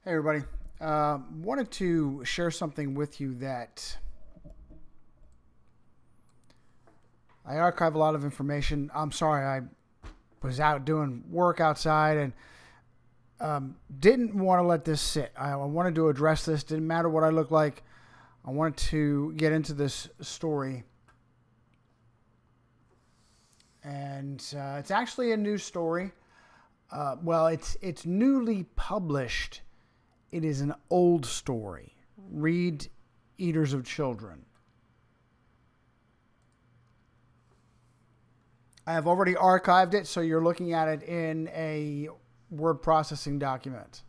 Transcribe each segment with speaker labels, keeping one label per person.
Speaker 1: Hey everybody, wanted to share something with you that I archive a lot of information. I'm sorry, I was out doing work outside and didn't want to let this sit. I wanted to address this. Didn't matter what I look like. I wanted to get into this story. And it's actually a new story. It's newly published. It is an old story. Read Eaters of Children. I have already archived it, so you're looking at it in a word processing document.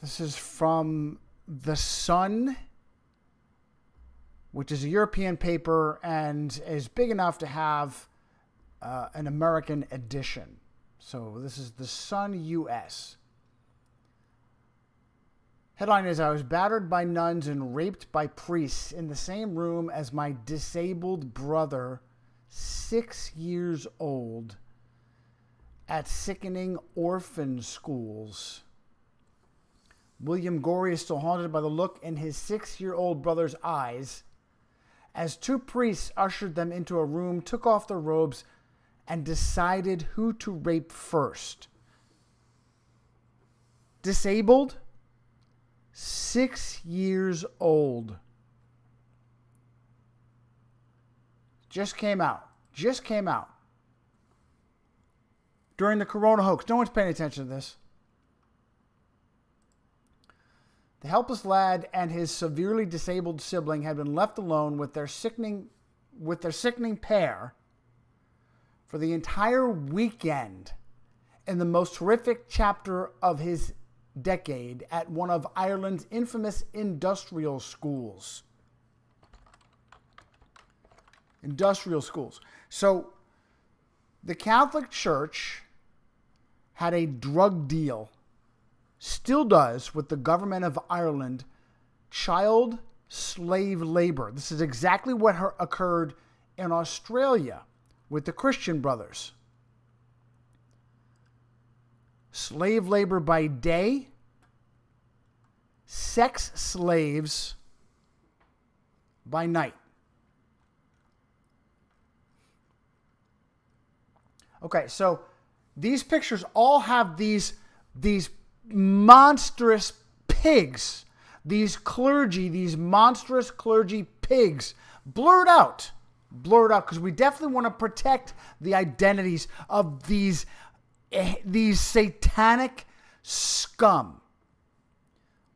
Speaker 1: This is from The Sun, which is a European paper and is big enough to have an American edition. So this is The Sun US. Headline is, I was battered by nuns and raped by priests in the same room as my disabled brother, 6 years old, at sickening orphan schools. William Gorey is still haunted by the look in his 6-year-old brother's eyes as two priests ushered them into a room, took off their robes, and decided who to rape first. Disabled? 6 years old. Just came out. During the Corona hoax. No one's paying attention to this. The helpless lad and his severely disabled sibling had been left alone with their sickening pair for the entire weekend in the most horrific chapter of his decade at one of Ireland's infamous industrial schools. So, the Catholic Church had a drug deal, still does, with the government of Ireland, child slave labor. This is exactly what occurred in Australia with the Christian Brothers. Slave labor by day, sex slaves by night. Okay, so these pictures all have these monstrous pigs, these monstrous clergy pigs blurred out because we definitely want to protect the identities of these satanic scum.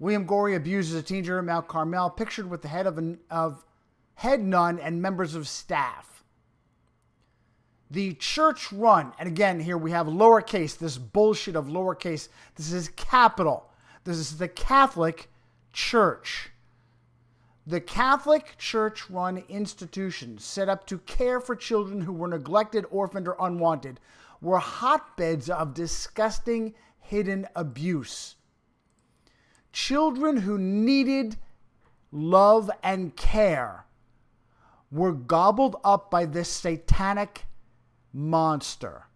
Speaker 1: William Gorey abuses a teenager, Mount Carmel, pictured with the head of head nun and members of staff. The church run, and again here we have lowercase, this bullshit of lowercase. This is capital. This is the Catholic Church. The Catholic Church run institutions set up to care for children who were neglected, orphaned, or unwanted were hotbeds of disgusting hidden abuse. Children who needed love and care were gobbled up by this satanic monster.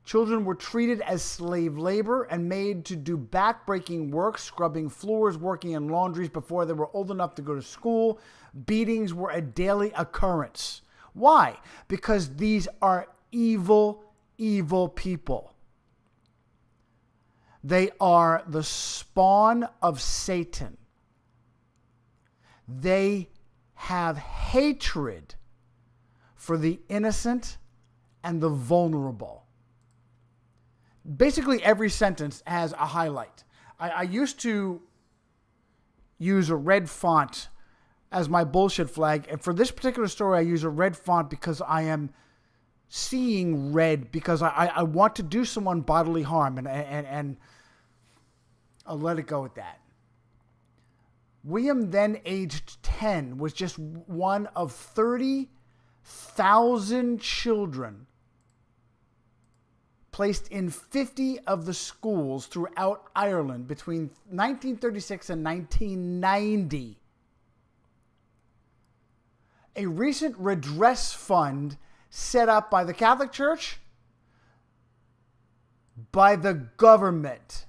Speaker 1: Children were treated as slave labor and made to do back-breaking work, scrubbing floors, working in laundries before they were old enough to go to school. Beatings were a daily occurrence. Why? Because these are evil, evil people. They are the spawn of Satan. They have hatred for the innocent and the vulnerable. Basically, every sentence has a highlight. I used to use a red font as my bullshit flag. And for this particular story, I use a red font because I am seeing red, because I want to do someone bodily harm, and I'll let it go at that. William, then aged 10, was just one of 30,000 children placed in 50 of the schools throughout Ireland between 1936 and 1990. A recent redress fund set up by the Catholic Church by the government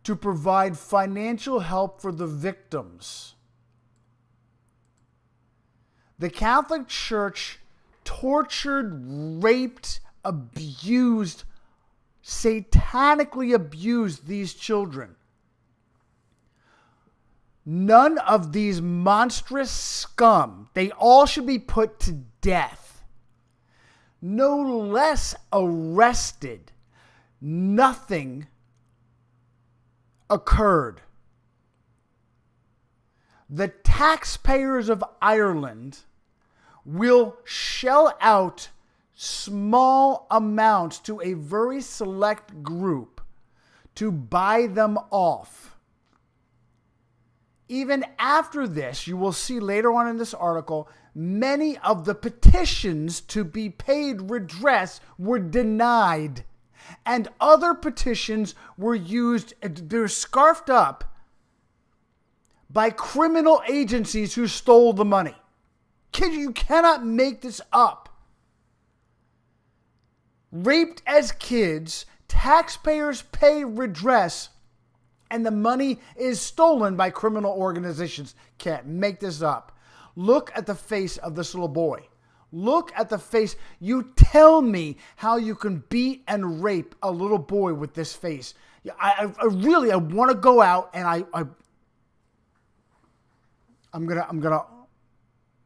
Speaker 1: to provide financial help for the victims. The Catholic Church tortured, raped, abused, satanically abused these children. None of these monstrous scum, they all should be put to death. No less arrested. Nothing occurred. The taxpayers of Ireland will shell out small amounts to a very select group to buy them off. Even after this, you will see later on in this article, many of the petitions to be paid redress were denied. And other petitions were used, they're scarfed up by criminal agencies who stole the money. You cannot make this up. Raped as kids, taxpayers pay redress, and the money is stolen by criminal organizations. Can't make this up. Look at the face of this little boy. Look at the face. You tell me how you can beat and rape a little boy with this face. I want to go out and I'm gonna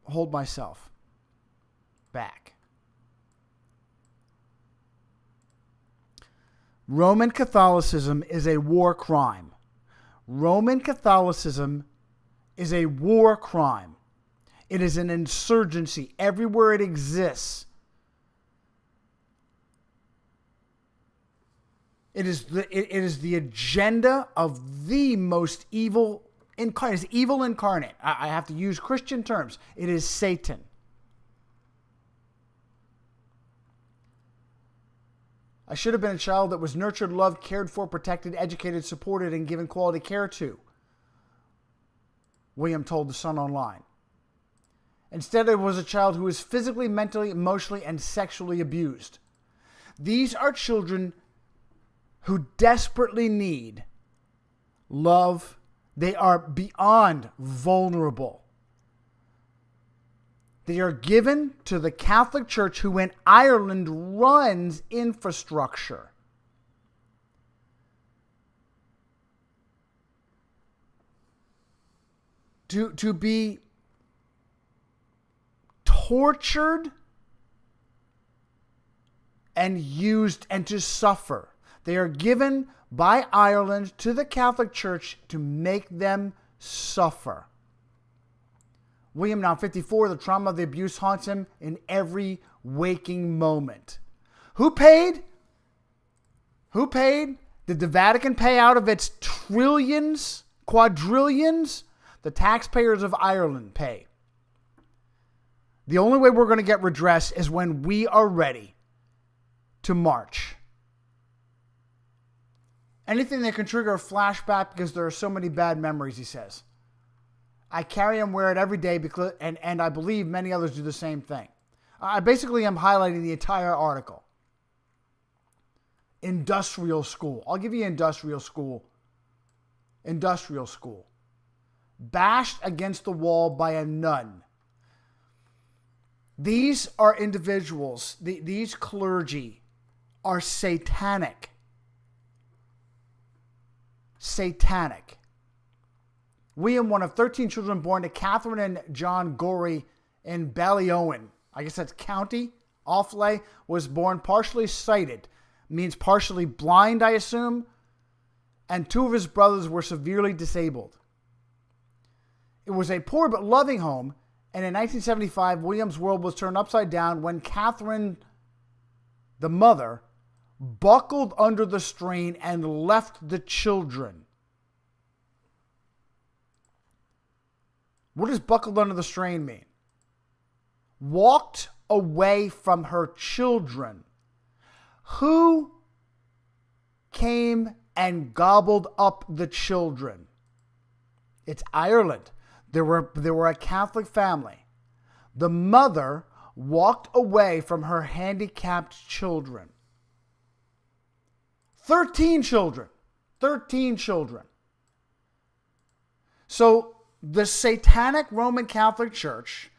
Speaker 1: hold myself back. Roman Catholicism is a war crime. Roman Catholicism is a war crime. It is an insurgency everywhere it exists. It is the agenda of the most evil incarnate. It's evil incarnate. I have to use Christian terms. It is Satan. I should have been a child that was nurtured, loved, cared for, protected, educated, supported, and given quality care to, William told the Sun Online. Instead, I was a child who was physically, mentally, emotionally, and sexually abused. These are children who desperately need love. They are beyond vulnerable. They are given to the Catholic Church, who in Ireland runs infrastructure. To be tortured and used and to suffer. They are given by Ireland to the Catholic Church to make them suffer. William, now 54, the trauma of the abuse haunts him in every waking moment. Who paid? Who paid? Did the Vatican pay out of its trillions, quadrillions? The taxpayers of Ireland pay. The only way we're going to get redress is when we are ready to march. Anything that can trigger a flashback, because there are so many bad memories, he says. I carry and wear it every day, because, and I believe many others do the same thing. I basically am highlighting the entire article. Industrial school. I'll give you industrial school. Industrial school. Bashed against the wall by a nun. These are individuals, these clergy are satanic. Satanic. William, one of 13 children born to Catherine and John Gorey in Ballyowen, I guess that's County Offaly, was born partially sighted, means partially blind, I assume, and two of his brothers were severely disabled. It was a poor but loving home, and in 1975, William's world was turned upside down when Catherine, the mother, buckled under the strain and left the children. What does buckled under the strain mean? Walked away from her children. Who came and gobbled up the children? It's Ireland. They were a Catholic family. The mother walked away from her handicapped children. 13 children. 13 children. So the Satanic Roman Catholic Church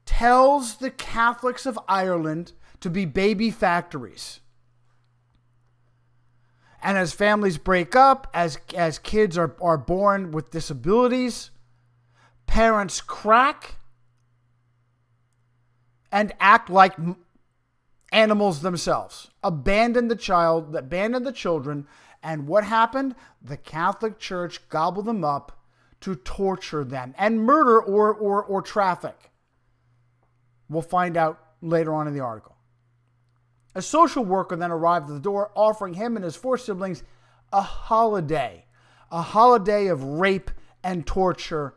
Speaker 1: tells the Catholics of Ireland to be baby factories. And as families break up, as kids are born with disabilities, parents crack and act like animals themselves. Abandon the children. And what happened? The Catholic Church gobbled them up to torture them and murder or traffic. We'll find out later on in the article. A social worker then arrived at the door, offering him and his 4 siblings a holiday of rape and torture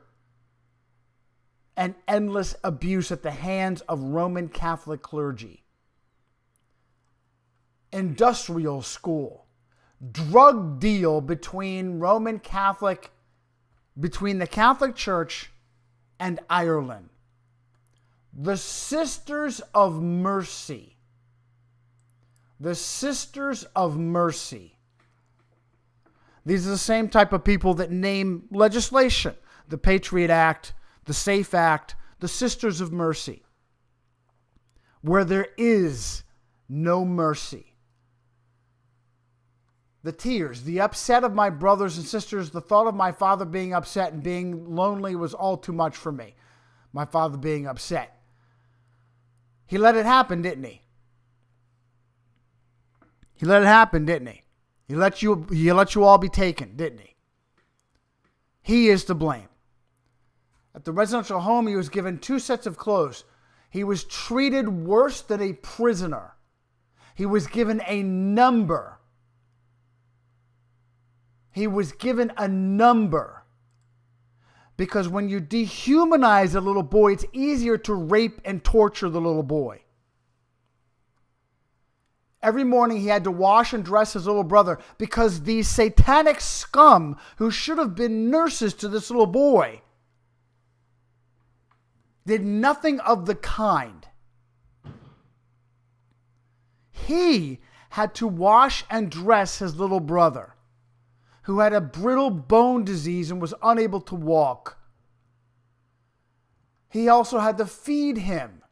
Speaker 1: and endless abuse at the hands of Roman Catholic clergy. Industrial school, drug deal between the Catholic Church and Ireland. The Sisters of Mercy. The Sisters of Mercy. These are the same type of people that name legislation. The Patriot Act, the SAFE Act, the Sisters of Mercy. Where there is no mercy. The tears, the upset of my brothers and sisters, the thought of my father being upset and being lonely was all too much for me. My father being upset. He let it happen, didn't he? He let it happen, didn't he? He let you all be taken, didn't he? He is to blame. At the residential home, he was given 2 sets of clothes. He was treated worse than a prisoner. He was given a number. He was given a number. Because when you dehumanize a little boy, it's easier to rape and torture the little boy. Every morning he had to wash and dress his little brother because these satanic scum who should have been nurses to this little boy did nothing of the kind. He had to wash and dress his little brother, who had a brittle bone disease and was unable to walk. He also had to feed him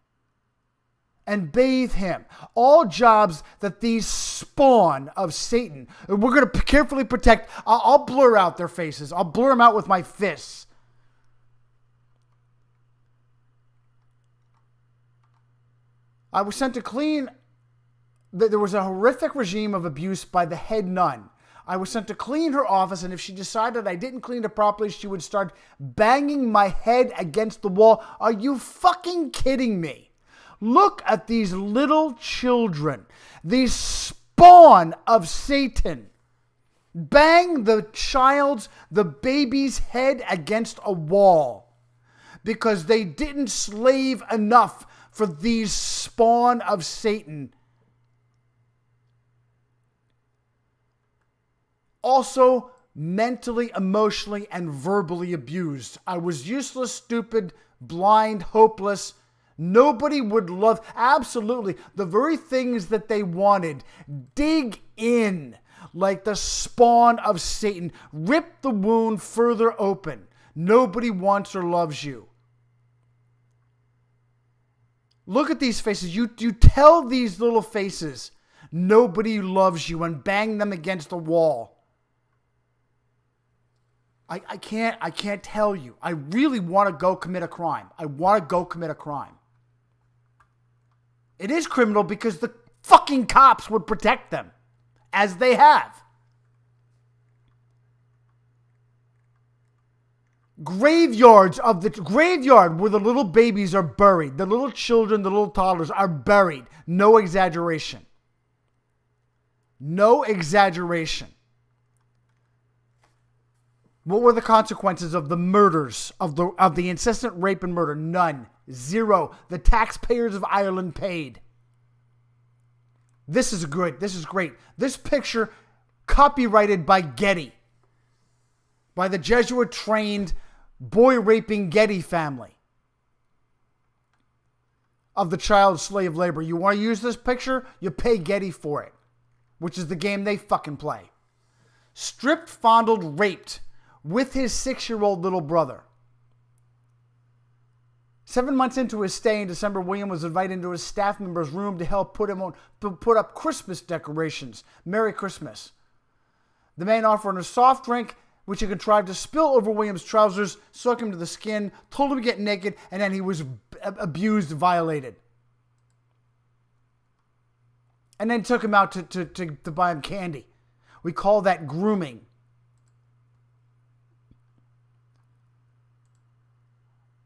Speaker 1: and bathe him. All jobs that these spawn of Satan, we're going to carefully protect. I'll blur out their faces. I'll blur them out with my fists. I was sent to clean. There was a horrific regime of abuse by the head nun. I was sent to clean her office, and if she decided I didn't clean it properly, she would start banging my head against the wall. Are you fucking kidding me? Look at these little children, these spawn of Satan. Bang the baby's head against a wall because they didn't slave enough for these spawn of Satan. Also, mentally, emotionally, and verbally abused. I was useless, stupid, blind, hopeless. Nobody would love, absolutely, the very things that they wanted. Dig in like the spawn of Satan. Rip the wound further open. Nobody wants or loves you. Look at these faces. You tell these little faces nobody loves you and bang them against the wall. I can't tell you. I really want to go commit a crime. It is criminal because the fucking cops would protect them, as they have. Graveyard where the little babies are buried. The little children, the little toddlers are buried. No exaggeration. No exaggeration. What were the consequences of the murders, of the incessant rape and murder? None. Zero. The taxpayers of Ireland paid. This is good. This is great. This picture copyrighted by Getty. By the Jesuit-trained, boy-raping Getty family of the child slave labor. You want to use this picture? You pay Getty for it. which is the game they fucking play. Stripped, fondled, raped with his 6-year-old little brother. 7 months into his stay in December, William was invited into his staff member's room to help put up Christmas decorations. Merry Christmas. The man offered him a soft drink, which he contrived to spill over William's trousers, soak him to the skin, told him to get naked, and then he was abused, violated. And then took him out to buy him candy. We call that grooming.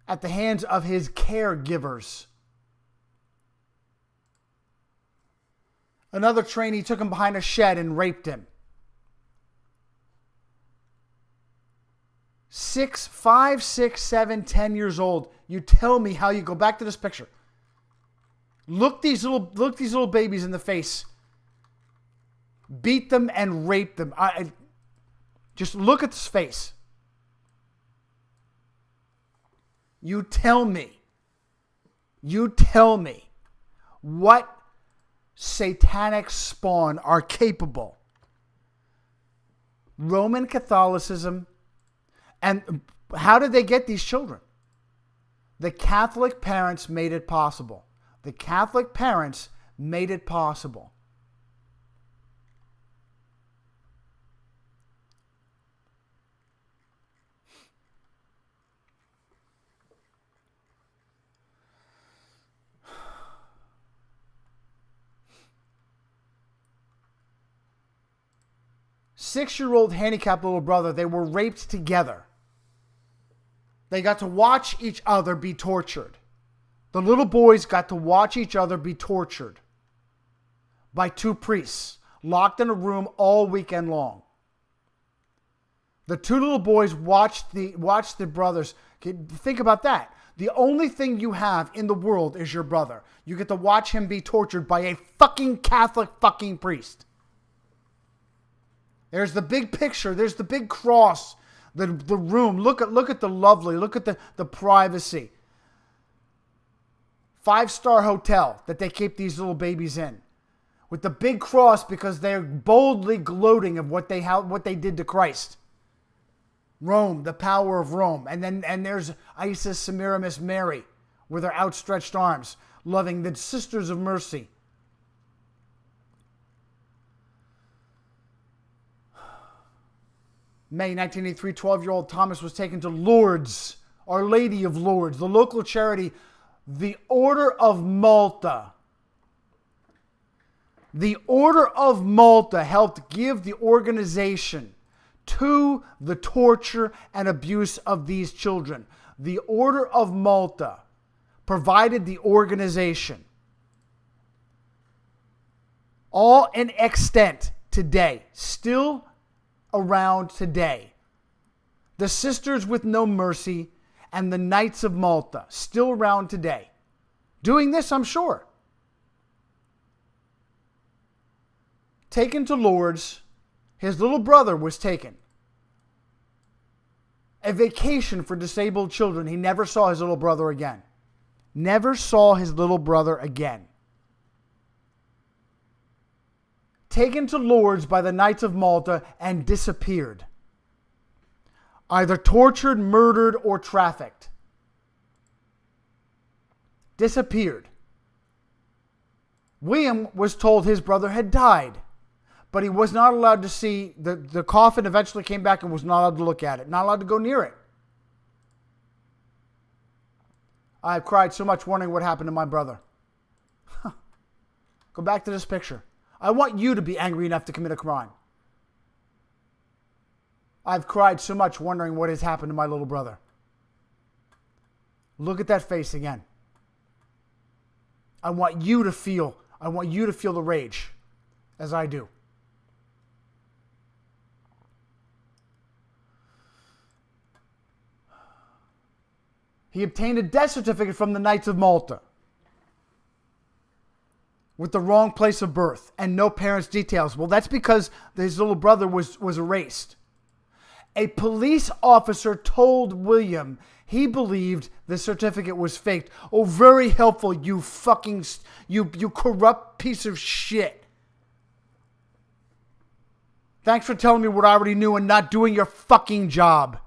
Speaker 1: At the hands of his caregivers. Another trainee took him behind a shed and raped him. 5, 6, 7, 10 years old. You tell me how you go back to this picture. Look these little babies in the face. Beat them and rape them. Just look at this face. You tell me what satanic spawn are capable. Roman Catholicism. And how did they get these children? The Catholic parents made it possible. The Catholic parents made it possible. Six-year-old handicapped little brother, they were raped together. They got to watch each other be tortured. The little boys got to watch each other be tortured by 2 priests, locked in a room all weekend long. The 2 little boys watched the brothers. Think about that. The only thing you have in the world is your brother. You get to watch him be tortured by a fucking Catholic fucking priest. There's the big picture. There's the big cross. The room. Look at the lovely. Look at the privacy. 5-star hotel that they keep these little babies in. With the big cross because they're boldly gloating of what they did to Christ. Rome, the power of Rome. And there's Isis, Semiramis, Mary with her outstretched arms, loving the Sisters of Mercy. May 1983, 12-year-old Thomas was taken to Lourdes, Our Lady of Lourdes, the local charity, the Order of Malta. The Order of Malta helped give the organization to the torture and abuse of these children. The Order of Malta provided the organization. All in extent today, still around today. The Sisters with No Mercy and the Knights of Malta, still around today. Doing this, I'm sure. Taken to Lourdes, his little brother was taken. A vacation for disabled children. He never saw his little brother again. Never saw his little brother again. Taken to Lourdes by the Knights of Malta and disappeared. Either tortured, murdered, or trafficked. Disappeared. William was told his brother had died, but he was not allowed to see the coffin. Eventually came back and was not allowed to look at it, not allowed to go near it. I've cried so much wondering what happened to my brother. Go back to this picture. I want you to be angry enough to commit a crime. I've cried so much wondering what has happened to my little brother. Look at that face again. I want you to feel the rage as I do. He obtained a death certificate from the Knights of Malta with the wrong place of birth and no parents' details. Well, that's because his little brother was erased. A police officer told William he believed the certificate was faked. Oh, very helpful, you fucking, you corrupt piece of shit. Thanks for telling me what I already knew and not doing your fucking job.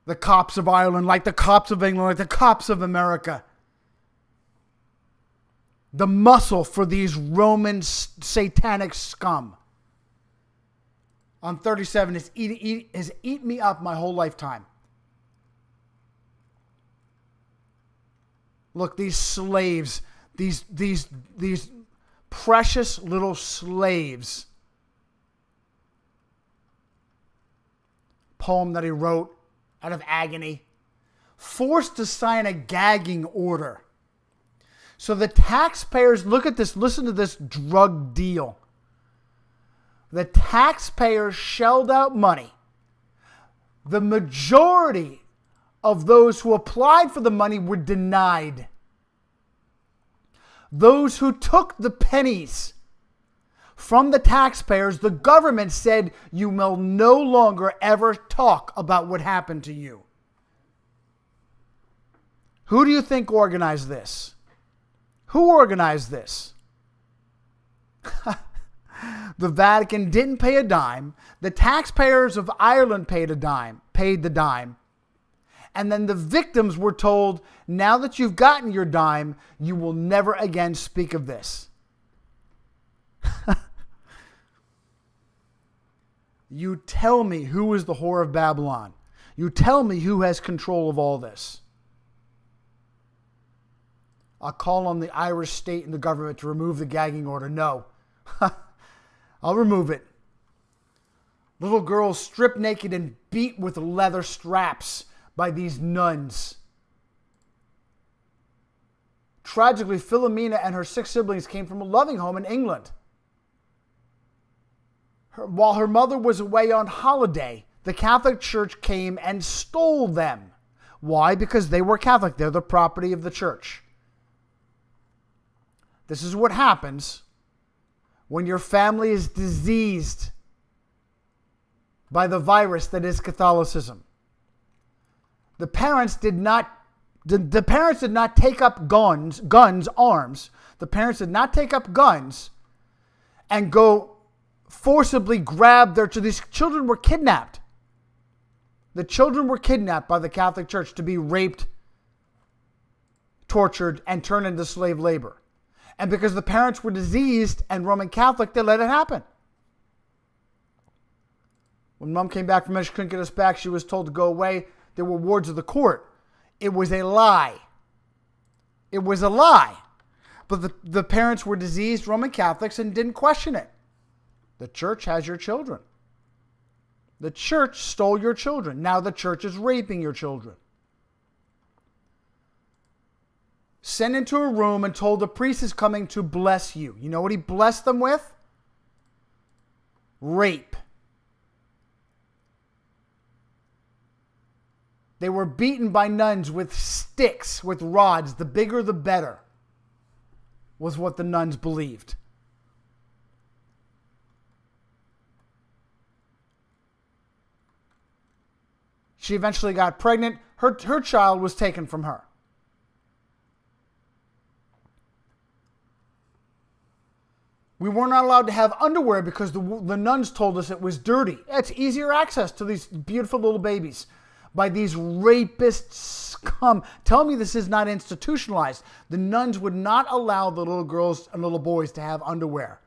Speaker 1: The cops of Ireland, like the cops of England, like the cops of America. The muscle for these Roman satanic scum. I'm 37. Has eaten me up my whole lifetime. Look, these slaves, these precious little slaves. Poem that he wrote out of agony. Forced to sign a gagging order. So the taxpayers, look at this, listen to this drug deal. The taxpayers shelled out money. The majority of those who applied for the money were denied. Those who took the pennies from the taxpayers, the government said, you will no longer ever talk about what happened to you. Who do you think organized this? Who organized this? The Vatican didn't pay a dime. The taxpayers of Ireland paid the dime. And then the victims were told, now that you've gotten your dime, you will never again speak of this. You tell me who is the whore of Babylon. You tell me who has control of all this. I'll call on the Irish state and the government to remove the gagging order. No. I'll remove it. Little girls stripped naked and beat with leather straps by these nuns. Tragically, Philomena and her 6 siblings came from a loving home in England. While her mother was away on holiday, the Catholic Church came and stole them. Why? Because they were Catholic. They're the property of the church. This is what happens when your family is diseased by the virus that is Catholicism. The parents did not take up arms. The parents did not take up guns and go forcibly grab these children were kidnapped. The children were kidnapped by the Catholic Church to be raped, tortured, and turned into slave labor. And because the parents were diseased and Roman Catholic, they let it happen. When Mom came back from it, she couldn't get us back. She was told to go away. There were wards of the court. It was a lie. It was a lie. But the parents were diseased Roman Catholics and didn't question it. The church has your children. The church stole your children. Now the church is raping your children. Sent into a room and told the priest is coming to bless you. You know what he blessed them with? Rape. They were beaten by nuns with sticks, with rods. The bigger the better, was what the nuns believed. She eventually got pregnant. Her child was taken from her. We were not allowed to have underwear because the nuns told us it was dirty. It's easier access to these beautiful little babies by these rapist scum. Tell me this is not institutionalized. The nuns would not allow the little girls and little boys to have underwear.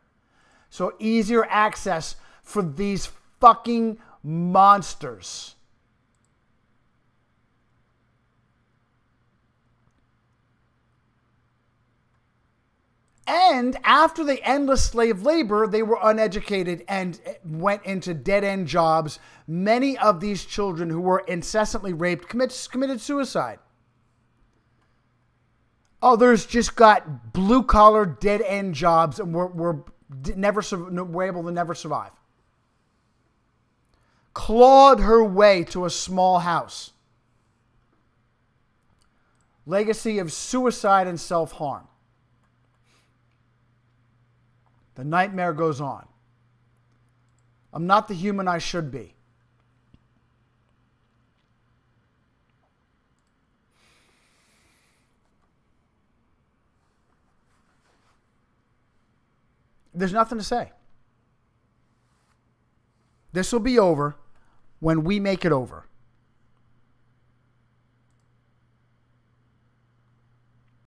Speaker 1: So easier access for these fucking monsters. And after the endless slave labor, they were uneducated and went into dead-end jobs. Many of these children who were incessantly raped committed suicide. Others just got blue-collar, dead-end jobs and were able to never survive. Clawed her way to a small house. Legacy of suicide and self-harm. The nightmare goes on. I'm not the human I should be. There's nothing to say. This will be over when we make it over.